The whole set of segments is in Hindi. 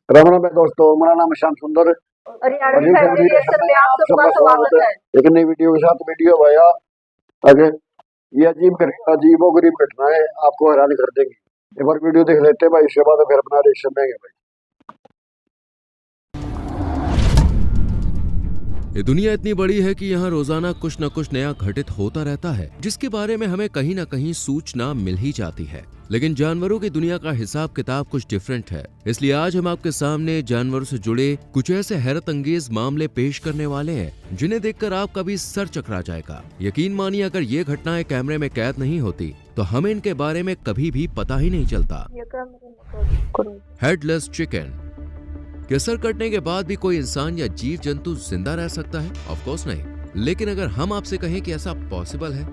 राम राम है दोस्तों, मेरा नाम है श्याम सुंदर। हरियाणवी फैमिली रिएक्शन में आप सबका स्वागत है। एक नई वीडियो के साथ वीडियो भैया आगे ये अजीबो गरीब घटनाएं आपको हैरान कर देंगी। एक बार वीडियो देख लेते हैं भाई, इसके बाद फिर अपना रिएक्शन देंगे भाई। ये दुनिया इतनी बड़ी है कि यहाँ रोजाना कुछ न कुछ नया घटित होता रहता है, जिसके बारे में हमें कहीं न कहीं सूचना मिल ही जाती है। लेकिन जानवरों की दुनिया का हिसाब किताब कुछ डिफरेंट है। इसलिए आज हम आपके सामने जानवरों से जुड़े कुछ ऐसे हैरत अंगेज मामले पेश करने वाले हैं जिन्हें देखकर आपका भी सर चकरा जाएगा। यकीन मानिए, अगर ये घटनाएं कैमरे में कैद नहीं होती तो हमें इनके बारे में कभी भी पता ही नहीं चलता। Headless chicken. क्या सर कटने के बाद भी कोई इंसान या जीव जंतु जिंदा रह सकता है? ऑफ कोर्स नहीं। लेकिन अगर हम आपसे कहें कि ऐसा पॉसिबल है,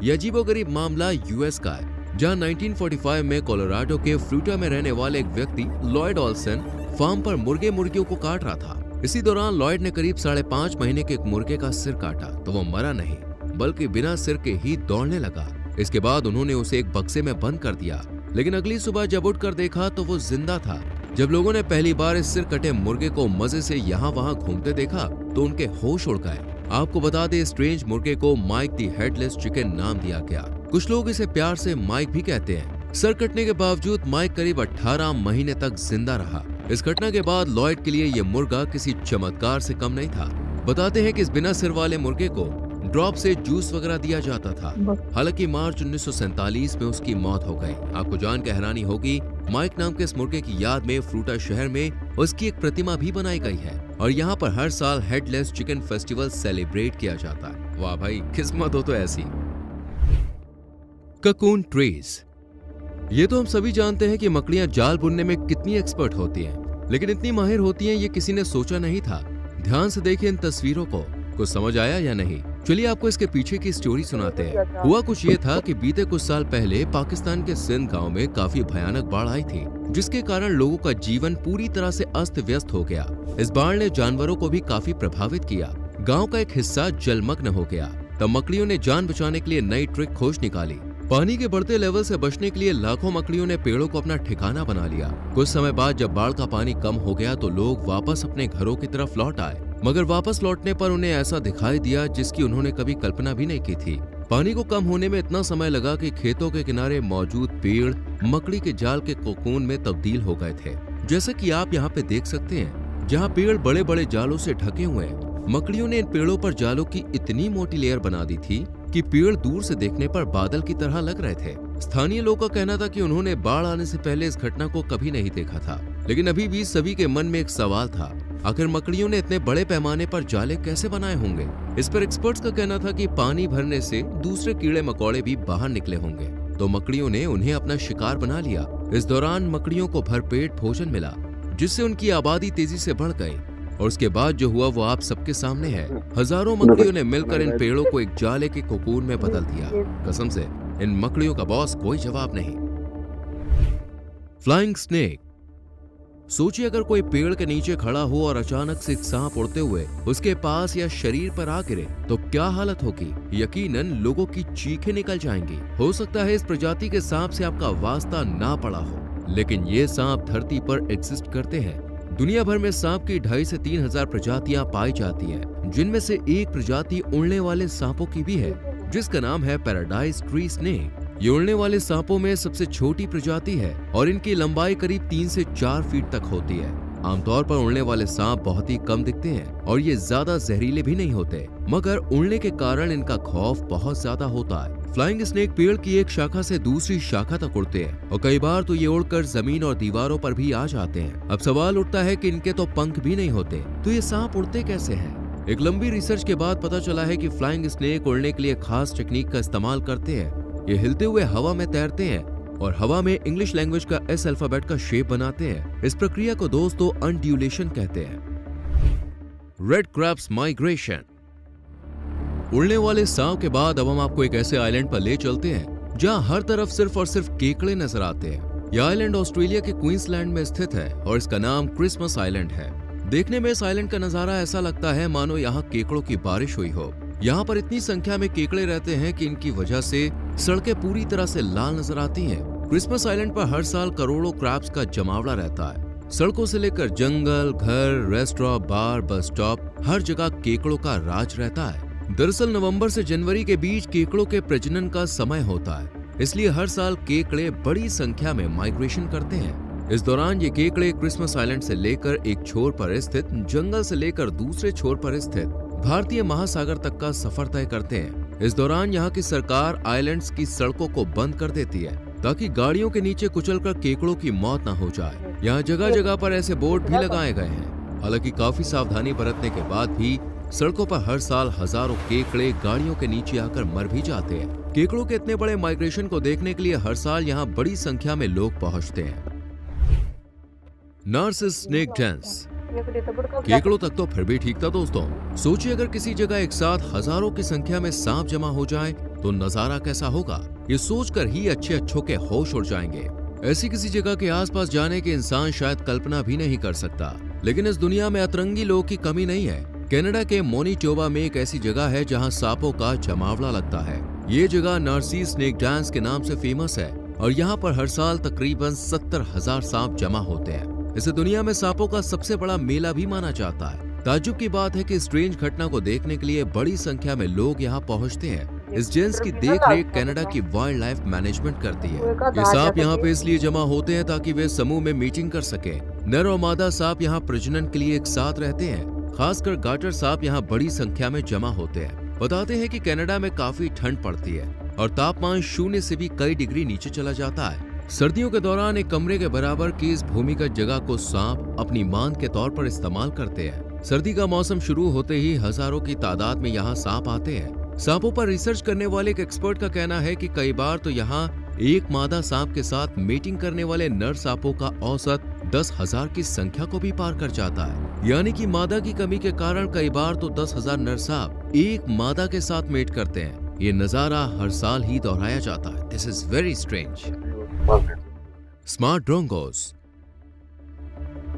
यह अजीबोगरीब मामला यूएस का है, जहां 1945 में कोलोराडो के फ्लूटा में रहने वाले एक व्यक्ति लॉयड ऑल्सन फार्म पर मुर्गियों को काट रहा था। इसी दौरान लॉयड ने करीब 5.5 महीने के एक मुर्गे का सिर काटा तो वो मरा नहीं, बल्कि बिना सिर के ही दौड़ने लगा। इसके बाद उन्होंने उसे एक बक्से में बंद कर दिया, लेकिन अगली सुबह जब उठकर देखा तो वो जिंदा था। जब लोगों ने पहली बार इस सिर कटे मुर्गे को मजे से यहाँ वहाँ घूमते देखा तो उनके होश उड़ गए। आपको बता दें, स्ट्रेंज मुर्गे को माइक द हेडलेस चिकन नाम दिया गया। कुछ लोग इसे प्यार से माइक भी कहते हैं। सर कटने के बावजूद माइक करीब 18 महीने तक जिंदा रहा। इस घटना के बाद लॉयड के लिए ये मुर्गा किसी चमत्कार से कम नहीं था। बताते हैं कि इस बिना सिर वाले मुर्गे को ड्रॉप से जूस वगैरह दिया जाता था। हालांकि मार्च 1947 में उसकी मौत हो गई। आपको जान के हैरानी होगी, माइक नाम के इस मुर्गे की याद में फ्लूटा शहर में उसकी एक प्रतिमा भी बनाई गई है और यहाँ पर हर साल हेडलेस चिकन फेस्टिवल सेलिब्रेट किया जाता है। वाह भाई, किस्मत हो तो ऐसी। Cocoon trees. ये तो हम सभी जानते हैं कि मकड़ियां जाल बुनने में कितनी एक्सपर्ट होती हैं, लेकिन इतनी माहिर होती हैं ये किसी ने सोचा नहीं था। ध्यान से देखिए इन तस्वीरों को, कुछ समझ आया या नहीं? चलिए आपको इसके पीछे की स्टोरी सुनाते हैं। हुआ कुछ ये था कि बीते कुछ साल पहले पाकिस्तान के सिंध गांव में काफी भयानक बाढ़ आई थी, जिसके कारण लोगों का जीवन पूरी तरह से अस्त व्यस्त हो गया। इस बाढ़ ने जानवरों को भी काफी प्रभावित किया। गांव का एक हिस्सा जलमग्न हो गया। तब मकड़ियों ने जान बचाने के लिए नई ट्रिक खोज निकाली। पानी के बढ़ते लेवल से बचने के लिए लाखों मकड़ियों ने पेड़ों को अपना ठिकाना बना लिया। कुछ समय बाद जब बाढ़ का पानी कम हो गया तो लोग वापस अपने घरों की तरफ लौट आए, मगर वापस लौटने पर उन्हें ऐसा दिखाई दिया जिसकी उन्होंने कभी कल्पना भी नहीं की थी। पानी को कम होने में इतना समय लगा कि खेतों के किनारे मौजूद पेड़ मकड़ी के जाल के कोकून में तब्दील हो गए थे। जैसा कि आप यहाँ पे देख सकते हैं, जहाँ पेड़ बड़े बड़े जालों से ढके हुए हैं, मकड़ियों ने इन पेड़ों पर जालों की इतनी मोटी लेयर बना दी थी कि पेड़ दूर से देखने पर बादल की तरह लग रहे थे। स्थानीय लोगों का कहना था कि उन्होंने बाढ़ आने से पहले इस घटना को कभी नहीं देखा था। लेकिन अभी भी सभी के मन में एक सवाल था, आखिर मकड़ियों ने इतने बड़े पैमाने पर जाले कैसे बनाए होंगे? इस पर एक्सपर्ट्स का कहना था कि पानी भरने से दूसरे कीड़े मकोड़े भी बाहर निकले होंगे, तो मकड़ियों ने उन्हें अपना शिकार बना लिया। इस दौरान मकड़ियों को भरपेट भोजन मिला, जिससे उनकी आबादी तेजी से बढ़ गई। और उसके बाद जो हुआ वो आप सबके सामने है। हजारों मकड़ियों ने मिलकर इन पेड़ों को एक जाले के कोकून में बदल दिया। कसम से इन मकड़ियों का बॉस कोई जवाब नहीं। Flying snake. सोचिए, अगर कोई पेड़ के नीचे खड़ा हो और अचानक से एक सांप उड़ते हुए उसके पास या शरीर पर आ गिरे तो क्या हालत होगी? यकीनन लोगों की चीखें निकल जाएंगी। हो सकता है इस प्रजाति के सांप से आपका वास्ता ना पड़ा हो, लेकिन ये सांप धरती पर एग्जिस्ट करते हैं। दुनिया भर में सांप की 2,500 से 3,000 प्रजातियां पाई जाती हैं, जिनमें से एक प्रजाति उड़ने वाले सांपों की भी है, जिसका नाम है पैराडाइज ट्री स्नेक। ये उड़ने वाले सांपों में सबसे छोटी प्रजाति है और इनकी लंबाई करीब 3 से 4 फीट तक होती है। आमतौर पर उड़ने वाले सांप बहुत ही कम दिखते हैं और ये ज्यादा जहरीले भी नहीं होते, मगर उड़ने के कारण इनका खौफ बहुत ज्यादा होता है। फ्लाइंग स्नेक पेड़ की एक शाखा से दूसरी शाखा तक उड़ते हैं और कई बार तो ये उड़कर जमीन और दीवारों पर भी आ जाते हैं। अब सवाल उठता है कि इनके तो पंख भी नहीं होते, तो ये सांप उड़ते कैसे हैं? एक लंबी रिसर्च के बाद पता चला है कि फ्लाइंग स्नेक उड़ने के लिए खास टेक्निक का इस्तेमाल करते हैं। ये हिलते हुए हवा में तैरते हैं और हवा में इंग्लिश लैंग्वेज का एस अल्फाबेट का शेप बनाते हैं। इस प्रक्रिया को दोस्तों अनड्यूलेशन कहते हैं। Red crabs migration. उड़ने वाले सांप के बाद अब हम आपको एक ऐसे आइलैंड पर ले चलते हैं जहां हर तरफ सिर्फ और सिर्फ केकड़े नजर आते हैं। यह आइलैंड ऑस्ट्रेलिया के क्वींसलैंड में स्थित है और इसका नाम क्रिसमस आइलैंड है। देखने में इस आइलैंड का नजारा ऐसा लगता है मानो यहाँ केकड़ों की बारिश हुई हो। यहाँ पर इतनी संख्या में केकड़े रहते हैं कि इनकी वजह से सड़कें पूरी तरह से लाल नजर आती हैं। क्रिसमस आइलैंड पर हर साल करोड़ों क्रैब्स का जमावड़ा रहता है। सड़कों से लेकर जंगल, घर, रेस्टोरेंट, बार, बस स्टॉप, हर जगह केकड़ों का राज रहता है। दरअसल नवंबर से जनवरी के बीच केकड़ों के प्रजनन का समय होता है, इसलिए हर साल केकड़े बड़ी संख्या में माइग्रेशन करते हैं। इस दौरान ये केकड़े क्रिसमस आइलैंड से लेकर एक छोर पर स्थित जंगल से लेकर दूसरे छोर पर स्थित भारतीय महासागर तक का सफर तय करते हैं। इस दौरान यहाँ की सरकार आइलैंड्स की सड़कों को बंद कर देती है ताकि गाड़ियों के नीचे कुचलकर केकड़ों की मौत न हो जाए। यहाँ जगह जगह पर ऐसे बोर्ड भी लगाए गए हैं। हालांकि काफी सावधानी बरतने के बाद भी सड़कों पर हर साल हजारों केकड़े गाड़ियों के नीचे आकर मर भी जाते हैं। केकड़ों के इतने बड़े माइग्रेशन को देखने के लिए हर साल यहाँ बड़ी संख्या में लोग पहुँचते हैं। Nazis snake dance. केकड़ों तक तो फिर भी ठीक था दोस्तों। सोचिए अगर किसी जगह एक साथ हजारों की संख्या में सांप जमा हो जाए तो नजारा कैसा होगा। ये सोचकर ही अच्छों के होश उड़ जाएंगे। ऐसी किसी जगह के आसपास जाने के इंसान शायद कल्पना भी नहीं कर सकता। लेकिन इस दुनिया में अतरंगी लोग की कमी नहीं है। कनाडा के मोनीटोबा में एक ऐसी जगह है जहां सांपों का जमावड़ा लगता है। ये जगह नार्सिस स्नेक डांस के नाम से फेमस है और यहाँ पर हर साल तकरीबन 70,000 सांप जमा होते हैं। इसे दुनिया में सांपों का सबसे बड़ा मेला भी माना जाता है। ताज्जुब की बात है कि स्ट्रेंज घटना को देखने के लिए बड़ी संख्या में लोग यहाँ पहुँचते हैं। इस जेंस की देख-रेख कनाडा की वाइल्ड लाइफ मैनेजमेंट करती है। ये सांप यहाँ पे इसलिए जमा होते हैं ताकि वे समूह में मीटिंग कर सके। नर और मादा सांप यहाँ प्रजनन के लिए एक साथ रहते हैं। खासकर गाटर सांप यहाँ बड़ी संख्या में जमा होते हैं। बताते हैं कि कनाडा में काफी ठंड पड़ती है और तापमान 0 से भी कई डिग्री नीचे चला जाता है। सर्दियों के दौरान एक कमरे के बराबर की इस भूमिगत जगह को सांप अपनी मांद के तौर पर इस्तेमाल करते हैं। सर्दी का मौसम शुरू होते ही हजारों की तादाद में यहाँ सांप आते हैं। सांपों पर रिसर्च करने वाले एक एक्सपर्ट का कहना है कि कई बार तो यहाँ एक मादा सांप के साथ मीटिंग करने वाले नर सांपों का औसत 10,000 की संख्या को भी पार कर जाता है। यानी कि मादा की कमी के कारण कई बार तो 10,000 नर सांप एक मादा के साथ मेट करते हैं। ये नजारा हर साल ही दोहराया जाता है। This is very strange. Smart ड्रोंगोस।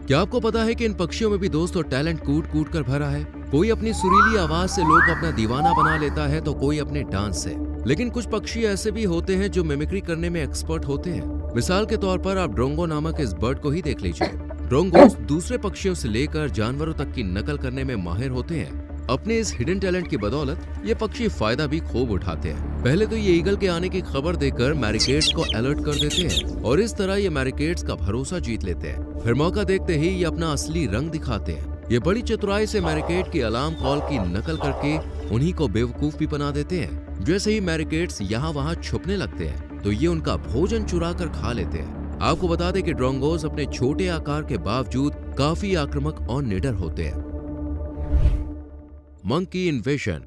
क्या आपको पता है कि इन पक्षियों में भी दोस्तों टैलेंट कूट कर भरा है। कोई अपनी सुरीली आवाज से लोग अपना दीवाना बना लेता है तो कोई अपने डांस से। लेकिन कुछ पक्षी ऐसे भी होते हैं जो मिमिक्री करने में एक्सपर्ट होते हैं। मिसाल के तौर पर आप ड्रोंगो नामक इस बर्ड को ही देख लीजिए। ड्रोंगोस दूसरे पक्षियों से लेकर जानवरों तक की नकल करने में माहिर होते हैं। अपने इस हिडन टैलेंट की बदौलत ये पक्षी फायदा भी खूब उठाते हैं। पहले तो ये ईगल के आने की खबर देकर मैरिकेड्स को अलर्ट कर देते हैं और इस तरह ये मैरिकेड्स का भरोसा जीत लेते हैं। फिर मौका देखते ही ये अपना असली रंग दिखाते हैं। ये बड़ी चतुराई से मैरिकेड की अलार्म कॉल की नकल करके उन्हीं को बेवकूफ भी बना देते हैं। जैसे ही मैरिकेड्स यहाँ वहाँ छुपने लगते हैं तो ये उनका भोजन चुरा कर खा लेते हैं। आपको बता दें कि ड्रोंगोस अपने छोटे आकार के बावजूद काफी आक्रामक और निडर होते हैं। Monkey invasion.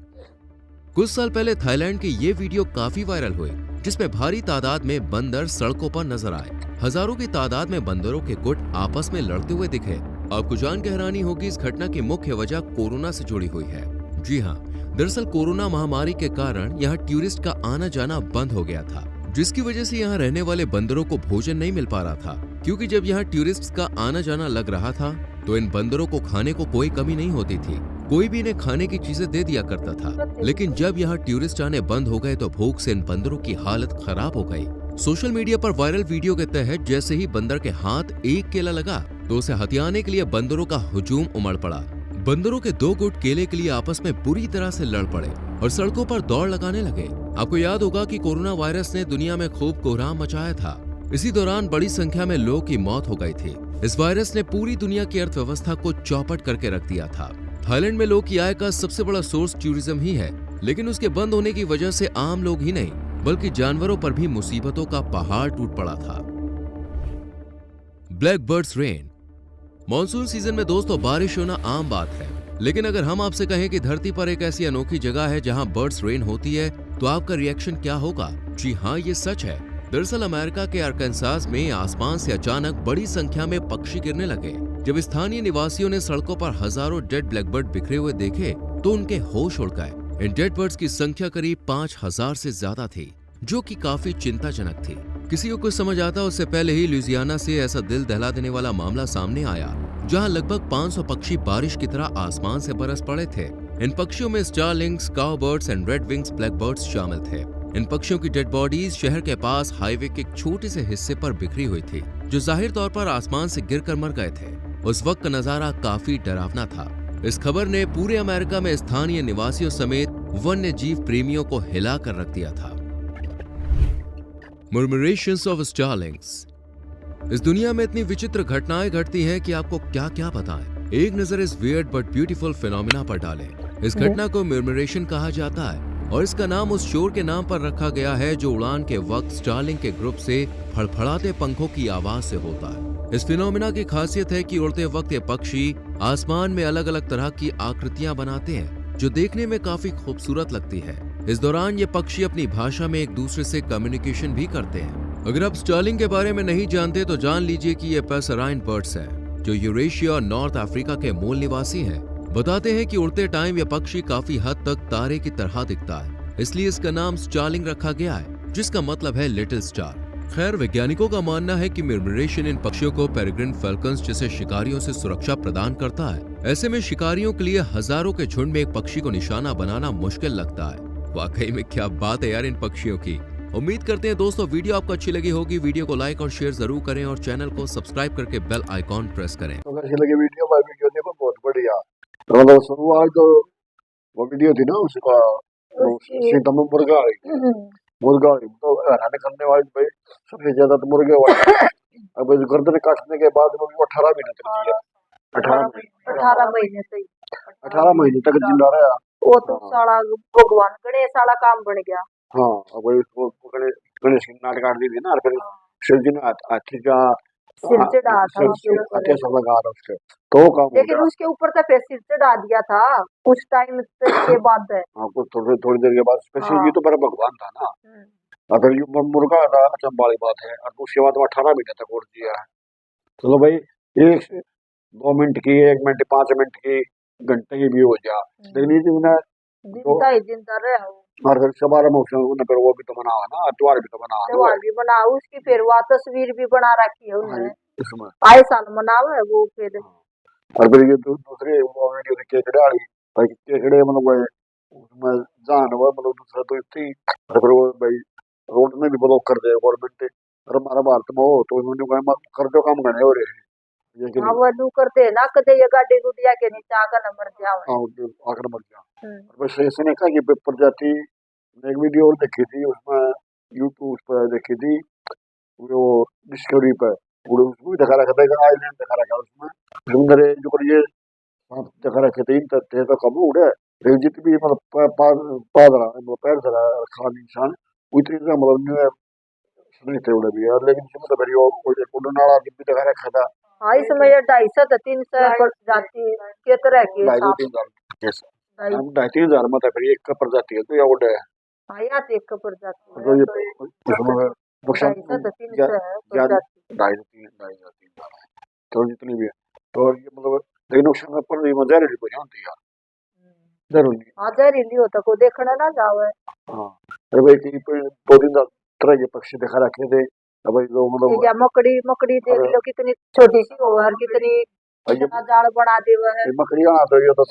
कुछ साल पहले थाईलैंड की ये वीडियो काफी वायरल हुई जिसमें भारी तादाद में बंदर सड़कों पर नजर आए। हजारों की तादाद में बंदरों के गुट आपस में लड़ते हुए दिखे। आपको जान के हैरानी होगी इस घटना की मुख्य वजह कोरोना से जुड़ी हुई है। जी हाँ, दरअसल कोरोना महामारी के कारण यहाँ टूरिस्ट का आना जाना बंद हो गया था, जिसकी वजह से यहाँ रहने वाले बंदरों को भोजन नहीं मिल पा रहा था। क्योंकि जब यहाँ टूरिस्ट का आना जाना लग रहा था तो इन बंदरों को खाने को कोई कमी नहीं होती थी। कोई भी इन्हें खाने की चीजें दे दिया करता था। लेकिन जब यहाँ टूरिस्ट आने बंद हो गए तो भूख से इन बंदरों की हालत खराब हो गई। सोशल मीडिया पर वायरल वीडियो के तहत जैसे ही बंदर के हाथ एक केला लगा तो उसे हथियाने के लिए बंदरों का हुजूम उमड़ पड़ा। बंदरों के दो गुट केले के लिए आपस में बुरी तरह से लड़ पड़े और सड़कों पर दौड़ लगाने लगे। आपको याद होगा कि कोरोना वायरस ने दुनिया में खूब कोहराम मचाया था। इसी दौरान बड़ी संख्या में लोगों की मौत हो गई थी। इस वायरस ने पूरी दुनिया की अर्थव्यवस्था को चौपट करके रख दिया था। थाईलैंड में लोग की आय का सबसे बड़ा सोर्स टूरिज्म ही है, लेकिन उसके बंद होने की वजह से आम लोग ही नहीं बल्कि जानवरों पर भी मुसीबतों का पहाड़ टूट पड़ा था। Black birds rain. Monsoon season में दोस्तों बारिश होना आम बात है, लेकिन अगर हम आपसे कहें कि धरती पर एक ऐसी अनोखी जगह है जहां बर्ड्स रेन होती है तो आपका रिएक्शन क्या होगा? जी हाँ, ये सच है। दरअसल अमेरिका के आर्कनसास में आसमान से अचानक बड़ी संख्या में पक्षी गिरने लगे। जब स्थानीय निवासियों ने सड़कों पर हजारों डेड ब्लैकबर्ड बिखरे हुए देखे तो उनके होश उड़ गए। इन डेड बर्ड्स की संख्या करीब 5,000 से ज्यादा थी, जो कि काफी चिंताजनक थी। किसी को कुछ समझ आता उससे पहले ही लुइसियाना से ऐसा दिल दहला देने वाला मामला सामने आया, जहां लगभग 500 पक्षी बारिश की तरह आसमान से बरस पड़े थे। इन पक्षियों में स्टारलिंग्स, काउबर्ड्स एंड रेड विंग्स ब्लैकबर्ड्स शामिल थे। इन पक्षियों की डेड बॉडीज शहर के पास हाईवे के एक छोटे से हिस्से पर बिखरी हुई थी। जो जाहिर तौर पर आसमान से गिरकर मर गए थे। उस वक्त का नजारा काफी डरावना था। इस खबर ने पूरे अमेरिका में स्थानीय निवासियों समेत वन्य जीव प्रेमियों को हिला कर रख दिया था। Murmurations of Starlings। इस दुनिया में इतनी विचित्र घटनाएं घटती हैं कि आपको क्या क्या बताएं। एक नजर इस वियर्ड बट ब्यूटीफुल फिनोमिना पर डालें। इस घटना को म्यूरमरेशन कहा जाता है और इसका नाम उस शोर के नाम पर रखा गया है जो उड़ान के वक्त स्टारलिंग के ग्रुप से फड़फड़ाते पंखों की आवाज से होता है। इस फिनोमिना की खासियत है कि उड़ते वक्त ये पक्षी आसमान में अलग अलग तरह की आकृतियां बनाते हैं जो देखने में काफी खूबसूरत लगती है। इस दौरान ये पक्षी अपनी भाषा में एक दूसरे से कम्युनिकेशन भी करते हैं। अगर आप स्टारलिंग के बारे में नहीं जानते तो जान लीजिए कि ये पैसराइन बर्ड्स हैं जो यूरेशिया और नॉर्थ अफ्रीका के मूल निवासी हैं। बताते हैं कि उड़ते टाइम यह पक्षी काफी हद तक तारे की तरह दिखता है, इसलिए इसका नाम स्टारलिंग रखा गया है, जिसका मतलब है लिटिल स्टार। खैर, वैज्ञानिकों का मानना है कि म्यूरमरेशन इन पक्षियों को पेरेग्रिन फैल्कन्स जैसे शिकारियों से सुरक्षा प्रदान करता है। ऐसे में शिकारियों के लिए हजारों के झुंड में एक पक्षी को निशाना बनाना मुश्किल लगता है। वाकई में क्या बात है यार इन पक्षियों की। उम्मीद करते हैं दोस्तों वीडियो आपको अच्छी लगी होगी। वीडियो को लाइक और शेयर जरूर करें और चैनल को सब्सक्राइब करके बेल आइकॉन प्रेस करें। तो अच्छी लगी वीडियो देखो, बहुत बढ़िया। तो मतलब शुरुआत तो वो वीडियो थी ना उसका, सीता में मुर्गा तो हैरान करने वाली भाई, सबसे ज्यादा तो मुर्गे वाले। अब गर्दन काटने के बाद वो 18 महीने तक जिया। 18 महीने से 18 महीने तक जिंदा रहा। वो तो साला भगवान गणेश साला काम बन गया। हाँ, अब वो गणेश की नाट काट दी थी ना, फिर शिव जी ने हाथी का सिर चढ़ा था लगा रहा उसके तो काम। लेकिन उसके ऊपर तो फिर सिर चढ़ा दिया था कुछ टाइम के बाद। हाँ, कुछ थोड़ी देर के बाद। शिव जी तो बड़ा भगवान था ना। अगर ये मुर्गा था अचंभा वाली बात है। और उसके बाद 18 महीने तक उड़ दिया है। चलो भाई, 2 मिनट की, 1 मिनट, 5 मिनट की, घंटे की भी हो जा, लेकिन जिंदा रहा। और फिर सवार में फिर वो भी तो बना ना, त्योहार भी तो बना, त्योहार भी बना, उसकी फिर वह तस्वीर भी बना रखी है उन्होंने, इसमें आए साल मनाओ है वो फिर। और फिर ये दूसरे वीडियो में केकड़े वाली भाई, केकड़े मतलब उसमें जान हुआ, मतलब दूसरा तो थी। और फिर वो भाई रोड में भी ब्लॉक कर दे गवर्नमेंट। और हमारा भारत में हो तो उन्होंने कर दो काम करने हो रहे हैं। हाँ, वो लू करते है ना, कदे ये गाड़ी गुड़िया के नीचे आकर न मर जाओ। आकर मर गया। बस ऐसे नहीं कहा कि प्रजाति। एक वीडियो और देखी थी उसमें, यूट्यूब पर देखी थी, वो डिस्कवरी पर, उसमें दिखा रखा था, आइलैंड दिखा रखा उसमें समुद्र जो करिए दिखा रखे थे। इन तो कम उड़े जितनी भी मतलब पैर से रखा इंसान उतनी मतलब नहीं थे उड़े भी यार। लेकिन मतलब फिर उड़ने वाला भी दिखा रखा था। हाँ, इसमें 250 से 300 प्रजाति के तरह के 2,500 मतलब फिर एक प्रजाति है तो या उड़े। हाँ, या तो एक प्रजाति है, 2,500 तो जितनी भी है। तो ये मतलब लेकिन नुकसान पर भी जहरीली कोई नहीं होती यार, जरूरी। हाँ, जहरीली होता को देखना ना जावे। हाँ, अरे भाई 2-3 तरह के पक्षी दिखा रखे थे। अब भाई तो मतलब मकड़ी देख लो कितनी छोटी सी हो और कितनी जाड़ बना दे है। मकड़ियाँ तो ये तो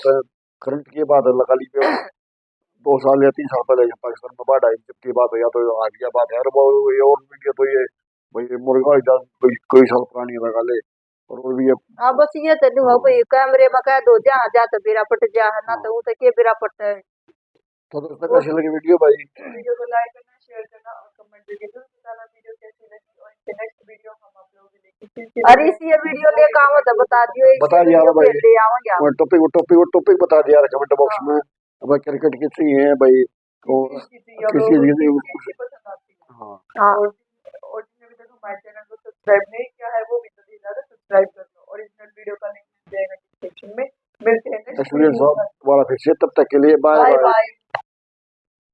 करंट की बात है, लगा ली पे 2 साल या 3 साल पहले पाकिस्तान में बाढ़ आई जबकि बात है, या तो आ गया बात है। और मीडिया तो ये भाई मुर्गा कोई साल पुरानी लगा ले और भी। हाँ, बस ये तो हो भाई, कैमरे में कह दो जहाँ जा तो बेरा पट जा है ना, तो वो तो के बेरा पट है। तो दोस्तों कैसी लगी वीडियो भाई? वीडियो को लाइक करना, शेयर करना और कमेंट करके जरूर बताना वीडियो कैसी लगी। और इसके नेक्स्ट वीडियो हम आप लोगों के लिए अरे इसी ये वीडियो लेकर आओ तो बता दियो, बता दिया भाई, ले आओगे टॉपिक बता दिया कमेंट बॉक्स में। अब क्रिकेट किसी है भाई तो किसी हाँ, और जिसने भी तक हमारे चैनल को सब्सक्राइब नहीं किया है वो भी तो सब्सक्राइब कर लो। ओरिजिनल वीडियो का लिंक मिल जाएगा डिस्क्रिप्शन में। मिलते हैं नेक्स्ट वीडियो वाला फिर से, तब तक के लिए बाय बाय।